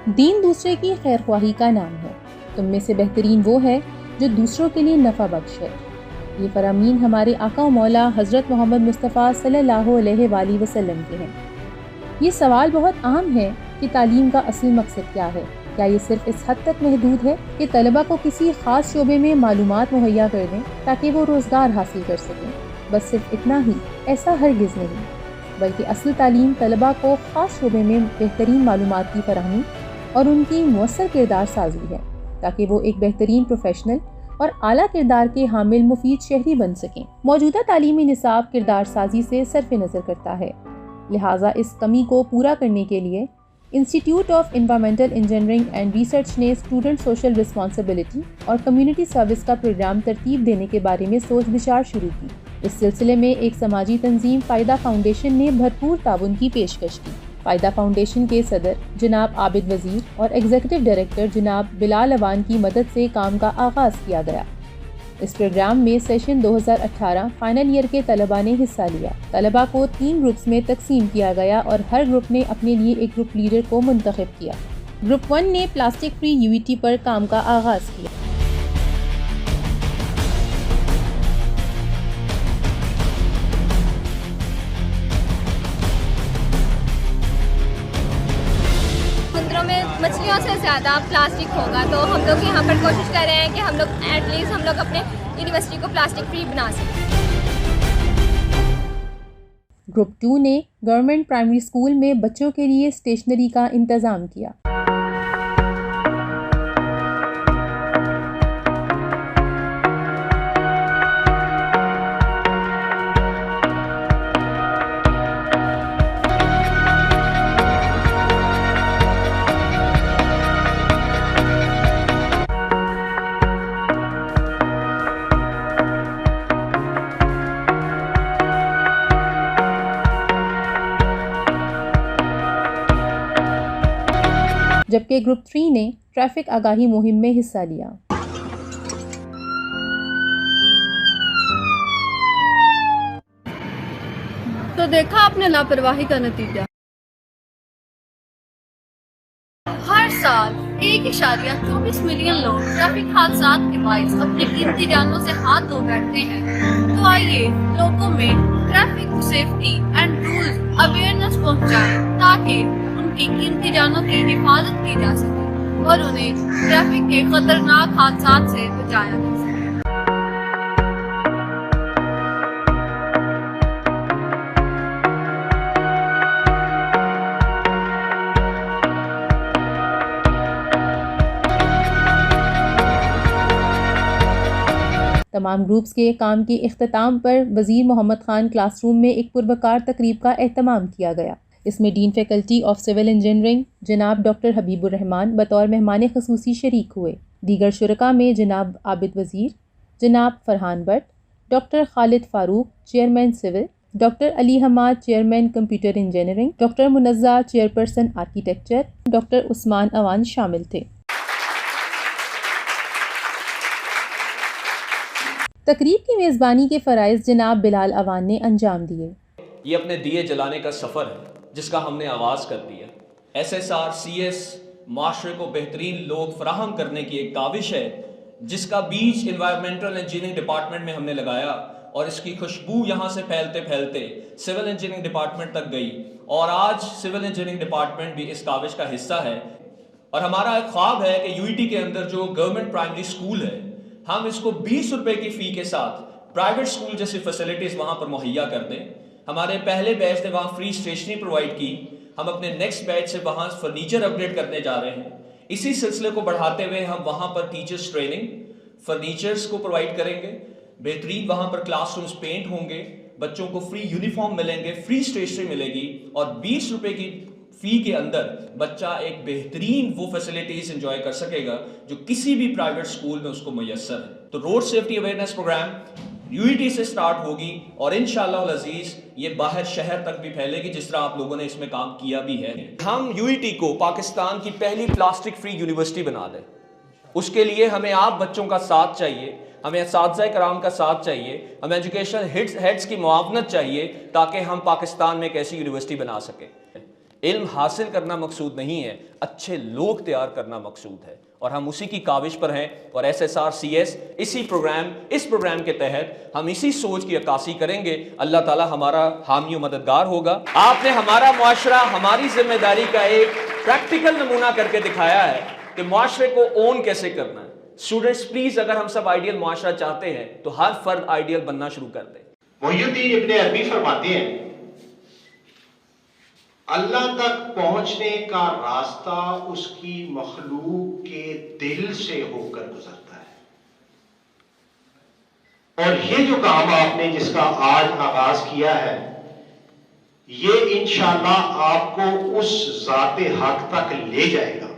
दीन दूसरे की खैरख्वाही का नाम है। तुम में से बेहतरीन वो है जो दूसरों के लिए नफ़ा बख्श है। ये फरामीन हमारे आका व मौला हज़रत मोहम्मद मुस्तफ़ा सल्लल्लाहु अलैहि वसल्लम के हैं। ये सवाल बहुत आम है कि तालीम का असल मकसद क्या है। क्या ये सिर्फ इस हद तक महदूद है कि तलबा को किसी ख़ास शोबे में मालूमात मुहैया कर दें ताकि वो रोज़गार हासिल कर सकें? बस सिर्फ इतना ही? ऐसा हरगिज़ नहीं, बल्कि असल तालीम तलबा को ख़ास शोबे में बेहतरीन मालूमात की फराहमी और उनकी मौसर किरदार साजी है ताकि वो एक बेहतरीन प्रोफेशनल और आला किरदार के हामिल मुफीद शहरी बन सकें। मौजूदा तालीमी निसाब किरदार साजी से सरफ़ नज़र करता है, लिहाजा इस कमी को पूरा करने के लिए institute of environmental engineering and research ने स्टूडेंट सोशल रिस्पॉन्सिबिलिटी और कम्युनिटी सर्विस का प्रोग्राम तरतीब देने के बारे में सोच विचार शुरू की। इस सिलसिले में एक समाजी तंजीम फ़ायदा फाउंडेशन ने भरपूर ताउन की पेशकश की। फ़ायदा फाउंडेशन के सदर जनाब आबिद वज़ीर और एग्जीक्यूटिव डायरेक्टर जनाब बिलाल अवान की मदद से काम का आगाज़ किया गया। इस प्रोग्राम में सेशन 2018 फाइनल ईयर के तलबा ने हिस्सा लिया। तलबा को 3 ग्रुप्स में तकसीम किया गया और हर ग्रुप ने अपने लिए एक ग्रुप लीडर को मुंतखब किया। ग्रुप 1 ने प्लास्टिक फ्री यूईटी पर काम का आगाज़ किया। मछलियों से ज़्यादा प्लास्टिक होगा, तो हम लोग यहाँ पर कोशिश कर रहे हैं कि हम लोग एटलीस्ट हम लोग अपने यूनिवर्सिटी को प्लास्टिक फ्री बना सकें। ग्रुप 2 ने गवर्नमेंट प्राइमरी स्कूल में बच्चों के लिए स्टेशनरी का इंतज़ाम किया। जबकि ग्रुप 3 ने ट्रैफिक आगाही मुहिम में हिस्सा लिया। तो देखा आपने लापरवाही का नतीजा। हर साल 1.24 मिलियन लोग ट्रैफिक हादसा के बाइस अपनी कीमती जानों से हाथ धो बैठते हैं। तो आइए लोगों में traffic safety and rules awareness पहुंचाएं ताकि उनकी कीमती जानों की हिफाजत की जा सके और उन्हें ट्रैफिक के खतरनाक हादसा से बचाया जा सके। तमाम ग्रुप्स के काम के इख्तिताम पर वज़ीर मोहम्मद खान क्लासरूम में एक पुरवकार तकरीब का एहतमाम किया गया। इसमें dean faculty of civil engineering जनाब डॉक्टर हबीबुर रहमान बतौर मेहमान ख़ुसूसी शरीक हुए। दीगर शुरका में जनाब आबिद वज़ीर, जनाब Farhan Bhatt, doctor Khalid Farooq chairman civil, doctor Ali Hamad chairman computer engineering, doctor Munazza chairperson architecture, doctor Usman Awan शामिल थे। तकरीब की मेज़बानी के फ़राइज़ जनाब बिलाल अवान ने अंजाम दिए। ये अपने दिए जलाने का सफ़र है जिसका हमने आगाज़ कर दिया। SSR CS माशरे को बेहतरीन लोग फराहम करने की एक काविश है जिसका बीज एनवायरमेंटल इंजीनियरिंग डिपार्टमेंट में हमने लगाया और इसकी खुशबू यहाँ से फैलते फैलते सिविल इंजीनियरिंग डिपार्टमेंट तक गई और आज सिविल इंजीनियरिंग डिपार्टमेंट भी इस काविश का हिस्सा है। और हमारा एक ख्वाब है कि UET के अंदर जो गवर्नमेंट प्राइमरी स्कूल है हम इसको 20 रुपए की फ़ी के साथ प्राइवेट स्कूल जैसी फैसिलिटीज़ वहाँ पर मुहैया कर दें। हमारे पहले बैच ने वहाँ फ्री स्टेशनरी प्रोवाइड की, हम अपने नेक्स्ट बैच से वहाँ फर्नीचर अपग्रेड करने जा रहे हैं। इसी सिलसिले को बढ़ाते हुए हम वहाँ पर टीचर्स ट्रेनिंग, फर्नीचर्स को प्रोवाइड करेंगे, बेहतरीन वहाँ पर क्लासरूम्स पेंट होंगे, बच्चों को फ्री यूनिफॉर्म मिलेंगे, फ्री स्टेशनरी मिलेगी और 20 रुपए की फ़ी के अंदर बच्चा एक बेहतरीन वो फैसिलिटीज़ एंजॉय कर सकेगा जो किसी भी प्राइवेट स्कूल में उसको मुयस्सर है। तो road safety awareness programme UET से स्टार्ट होगी और इंशाअल्लाह अज़ीज़ ये बाहर शहर तक भी फैलेगी जिस तरह आप लोगों ने इसमें काम किया भी है। हम UET को पाकिस्तान की पहली प्लास्टिक फ्री यूनिवर्सिटी बना दें। उसके लिए हमें आप बच्चों का साथ चाहिए, हमें असातिज़ा कराम का साथ चाहिए, हमें एजुकेशन हेड्स की मुआवनत चाहिए ताकि हम पाकिस्तान में एक ऐसी यूनिवर्सिटी बना सकें। इल्म हासिल करना मकसूद नहीं है, अच्छे लोग तैयार करना मकसूद है, और हम उसी की काविश पर हैं। और SSR-CS इस प्रोग्राम के तहत हम इसी सोच की अक्कासी करेंगे। अल्लाह ताला हमारा हामी मददगार होगा। आपने हमारा मुआशरा, हमारी जिम्मेदारी का एक प्रैक्टिकल नमूना करके दिखाया है कि मुआशरे को ओन कैसे करना है। स्टूडेंट्स प्लीज, अगर हम सब आइडियल मुआशरा चाहते हैं तो हर फर्द आइडियल बनना शुरू कर दे। मोहिउद्दीन इब्ने अरबी फरमाते हैं, अल्लाह तक पहुंचने का रास्ता उसकी मखलूक के दिल से होकर गुजरता है। और ये जो काम आपने जिसका आज आगाज किया है, ये इंशाअल्लाह आपको उस जाते हक तक ले जाएगा,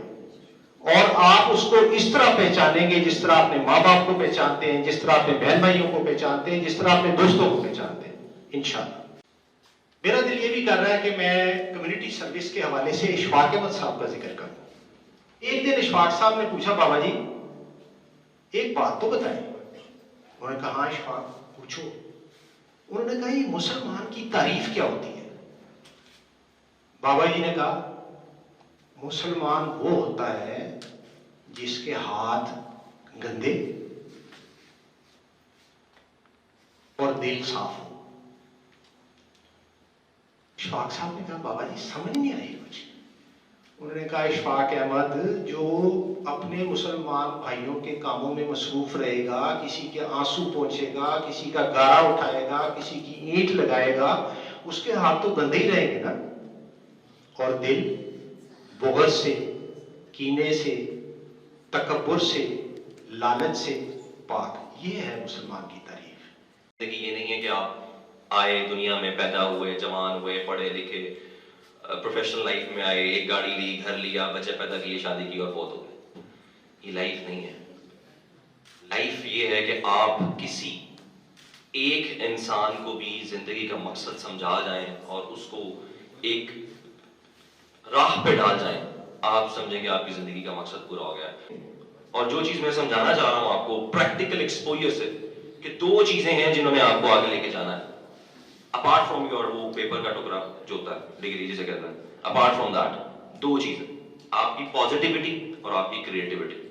और आप उसको इस तरह पहचानेंगे जिस तरह अपने माँ बाप को पहचानते हैं, जिस तरह अपने बहन भाइयों को पहचानते हैं, जिस तरह अपने दोस्तों को पहचानते हैं इंशाअल्लाह। मेरा दिल ये भी कर रहा है कि मैं कम्युनिटी सर्विस के हवाले से इशफाक अहमद साहब का जिक्र करूं। एक दिन इशफाक साहब ने पूछा, बाबा जी एक बात तो बताएं। उन्होंने कहा, हाँ इशफाक पूछो। उन्होंने कहा, ये मुसलमान की तारीफ क्या होती है? बाबा जी ने कहा, मुसलमान वो होता है जिसके हाथ गंदे और दिल साफ हो। इशफाक साहब ने कहा, बाबा जी समझ नहीं आई कुछ। उन्होंने कहा, इशफाक अहमद जो अपने मुसलमान भाइयों के कामों में मसरूफ रहेगा, किसी के आंसू पोंछेगा, किसी का गारा उठाएगा, किसी की ईंट लगाएगा, उसके हाथ तो गंदे ही रहेंगे ना। और दिल बुग़्ज़ से, कीने से, तकब्बुर से, लालच से पाक। ये है मुसलमान की तारीफ। देखिए, ये नहीं है कि आप आए, दुनिया में पैदा हुए, जवान हुए, पढ़े लिखे, प्रोफेशनल लाइफ में आए, एक गाड़ी ली, घर लिया, बच्चे पैदा किए, शादी की और बहुत हो गए। ये लाइफ नहीं है। लाइफ ये है कि आप किसी एक इंसान को भी जिंदगी का मकसद समझा जाएं और उसको एक राह पे डाल जाएं, आप समझेंगे आपकी जिंदगी का मकसद पूरा हो गया है। और जो चीज मैं समझाना चाह रहा हूं आपको प्रैक्टिकल एक्सपोजर से, कि दो चीजें हैं जिन्होंने आपको आगे लेके जाना है, अपार्ट फ्रॉम योर वो पेपर का टुकड़ा जो होता है डिग्री जिसे कहते हैं, अपार्ट फ्रॉम दैट दो चीजें, आपकी पॉजिटिविटी और आपकी क्रिएटिविटी।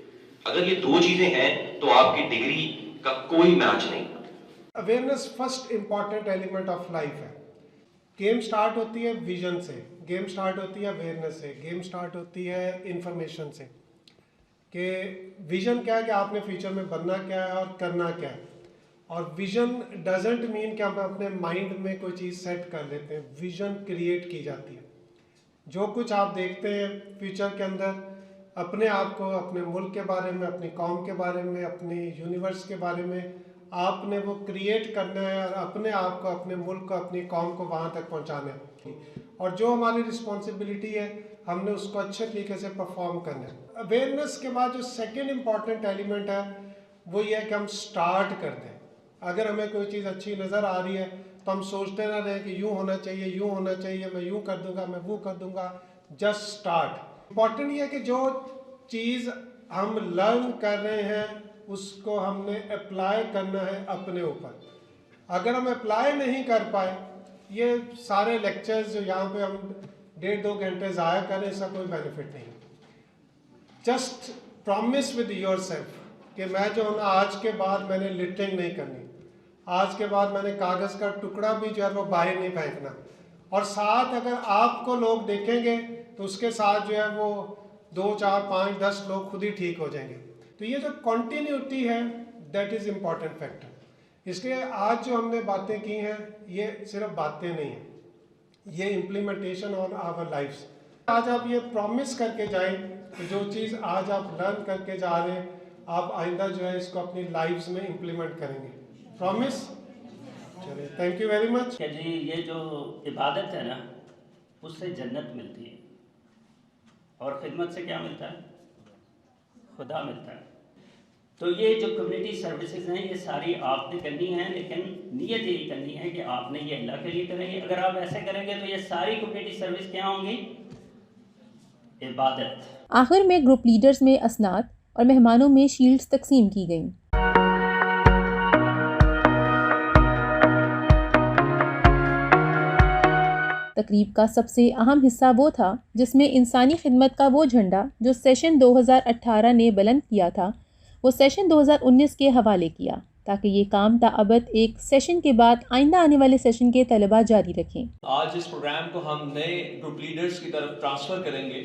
अगर ये दो चीजें हैं तो आपकी डिग्री का कोई मैच नहीं। Awareness first important element of life है। गेम स्टार्ट होती है विजन से, गेम स्टार्ट होती है अवेयरनेस से, गेम स्टार्ट होती है इंफॉर्मेशन से, कि विजन क्या है कि आपने फ्यूचर में बनना क्या है और करना क्या है। और विजन डजेंट मीन कि हम अपने माइंड में कोई चीज़ सेट कर लेते हैं। विजन क्रिएट की जाती है। जो कुछ आप देखते हैं फ्यूचर के अंदर, अपने आप को, अपने मुल्क के बारे में, अपनी कौम के बारे में, अपनी यूनिवर्स के बारे में आपने वो क्रिएट करना है और अपने आप को, अपने मुल्क को, अपनी कौम को वहाँ तक पहुँचाना है। और जो हमारी रिस्पॉन्सिबिलिटी है हमने उसको अच्छे तरीके से परफॉर्म करना है। अवेयरनेस के बाद जो सेकेंड इम्पॉर्टेंट एलिमेंट है वो ये है कि हम स्टार्ट कर दें। अगर हमें कोई चीज़ अच्छी नज़र आ रही है तो हम सोचते ना रहें कि यूँ होना चाहिए, यूँ होना चाहिए, मैं यूँ कर दूंगा, मैं वो कर दूंगा। Just start. इम्पॉर्टेंट ये है कि जो चीज़ हम लर्न कर रहे हैं उसको हमने अप्लाई करना है अपने ऊपर। अगर हम अप्लाई नहीं कर पाए, ये सारे लेक्चर्स जो यहाँ पे हम 1.5-2 घंटे ज़ाया करें, इसका कोई बेनिफिट नहीं। जस्ट प्रॉमिस विद योरसेल्फ कि मैं जो है ना, आज के बाद मैंने लिटरिंग नहीं करनी, आज के बाद मैंने कागज़ का टुकड़ा भी जो है वो बाहर नहीं फेंकना। और साथ अगर आपको लोग देखेंगे तो उसके साथ जो है वो 2, 4, 5, 10 लोग खुद ही ठीक हो जाएंगे। तो ये जो कॉन्टीन्यूटी है दैट इज़ इम्पॉर्टेंट फैक्टर। इसलिए आज जो हमने बातें की हैं ये सिर्फ बातें नहीं हैं, ये इम्प्लीमेंटेशन ऑन आवर लाइफ्स। आज आप ये प्रॉमिस करके जाएं कि जो चीज़ आज आप लर्न करके जा रहे हैं आप आइंदा जो है इसको अपनी लाइफ्स में इम्प्लीमेंट करेंगे। प्रॉमिस। चलिए, थैंक यू वेरी मच। जी, ये जो इबादत है ना, उससे जन्नत मिलती है और खिदमत से क्या मिलता है? खुदा मिलता है। तो ये जो कम्युनिटी सर्विसेज हैं ये सारी आपने करनी है, लेकिन नीयत यही करनी है कि आपने ये अल्लाह के लिए करेंगे। अगर आप ऐसे करेंगे तो ये सारी कम्युनिटी सर्विस क्या होंगी? इबादत। आखिर में ग्रुप लीडर्स में असनाद और मेहमानों में शील्ड्स तकसीम की गईं। तकरीब का सबसे अहम हिस्सा वो था जिसमें इंसानी खिदमत का वो झंडा जो सेशन 2018 ने बुलंद किया था, वो सेशन 2019 के हवाले किया ताकि ये काम ताअबद एक सेशन के बाद आइंदा आने वाले सेशन के तलबा जारी रखें। आज इस प्रोग्राम को हम नए ग्रुप लीडर्स की तरफ ट्रांसफ़र करेंगे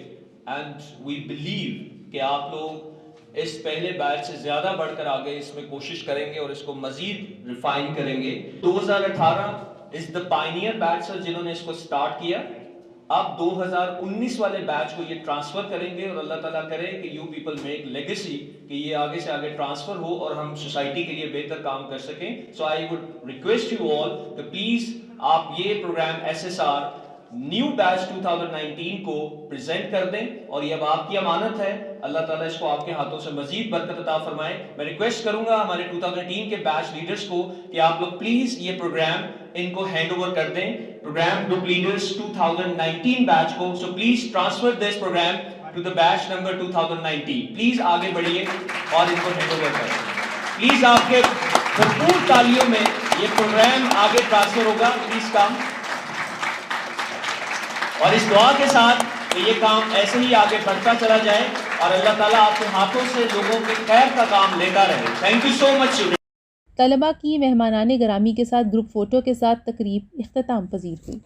एंड वी बिलीव कि आप लोग इस पहले बैच से ज़्यादा बढ़कर आगे इसमें कोशिश करेंगे और इसको मज़ीद रिफाइन करेंगे। 2018 is the Pioneer batch sir जिन्होंने इसको स्टार्ट किया। अब 2019 वाले बैच को ये ट्रांसफ़र करेंगे और अल्लाह ताला करे कि यू पीपल मेक लेगेसी, कि ये आगे से आगे ट्रांसफ़र हो और हम सोसाइटी के लिए बेहतर काम कर सकें। So I would request you all कि प्लीज़ आप ये प्रोग्राम SSR न्यू बैच 2019 को प्रेजेंट कर दें और ये अब आपकी अमानत है। अल्लाह ताला इसको आपके हाथों से मजीद बरकत अता फरमाए। मैं रिक्वेस्ट करूंगा हमारे 2018 के बैच लीडर्स को कि आप लोग प्लीज ये प्रोग्राम इनको हैंड ओवर कर दें, प्रोग्राम ग्रुप लीडर्स 2019 बैच को। So please transfer this programme to the batch number 2019। Please आगे बढ़िए और इनको हैंड ओवर करें। प्लीज आपके भरपूर तालियों में ये प्रोग्राम आगे ट्रांसफर होगा। Please come. और इस दुआ के साथ कि ये काम ऐसे ही आगे बढ़ता चला जाए और अल्लाह ताला आपके हाथों से लोगों के खैर का काम लेता रहे। Thank you so much. तलबा की मेहमानाने गरामी के साथ ग्रुप फ़ोटो के साथ तकरीब इख्तिताम पजीर हुई।